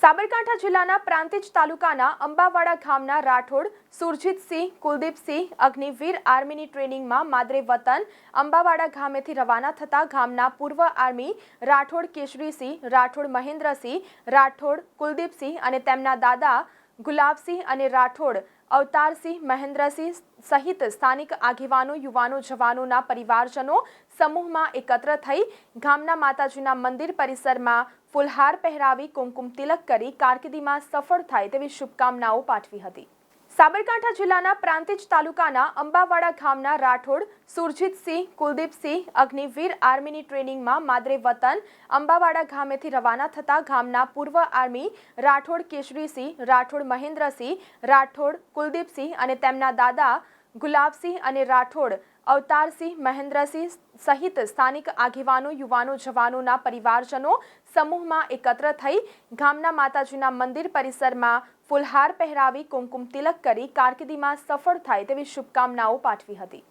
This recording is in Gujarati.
સાબરકાંઠા જિલ્લાના પ્રાંતિજ તાલુકાના અંબાવાડા ગામના રાઠોડ સુરજીતસિંહ કુલદીપસિંહ અગ્નિવીર આર્મીની ટ્રેનિંગમાં માદરે વતન અંબાવાડા ગામેથી રવાના થતા ગામના પૂર્વ આર્મી રાઠોડ કેશરીસિંહ રાઠોડ મહેન્દ્રસિંહ રાઠોડ કુલદીપસિંહ અને તેમના દાદા ગુલાબસિંહ અને રાઠોડ અવતારસિંહ મહેન્દ્રસિંહ સહિત સ્થાનિક આગેવાનો યુવાનો જવાનોના પરિવારજનો સમૂહમાં એકત્ર થઈ ગામના માતાજીના મંદિર પરિસરમાં ફૂલહાર પહેરાવી કુમકુમ તિલક કરી કારકિર્દીમાં સફળ થાય તેવી શુભકામનાઓ પાઠવી હતી। સાબરકાંઠા જિલ્લાના પ્રાંતિજ તાલુકાના અંબાવાડા ગામના રાઠોડ સુરજીતસિંહ કુલદીપસિંહ અગ્નિવીર આર્મીની ટ્રેનિંગમાં માદરે વતન અંબાવાડા ગામેથી રવાના થતા ગામના પૂર્વ આર્મી રાઠોડ કેશરીસિંહ રાઠોડ મહેન્દ્રસિંહ રાઠોડ કુલદીપસિંહ અને તેમના દાદા ગુલાબસિંહ અને રાઠોડ અવતારસિંહ મહેન્દ્રસિંહ સહિત સ્થાનિક આગેવાનો યુવાનો જવાનોના પરિવારજનો સમૂહમાં એકત્ર થઈ ગામના માતાજીના મંદિર પરિસરમાં ફૂલહાર પહેરાવી કુમકુમ તિલક કરી કારકિર્દીમાં સફળ થાય તેવી શુભકામનાઓ પાઠવી હતી।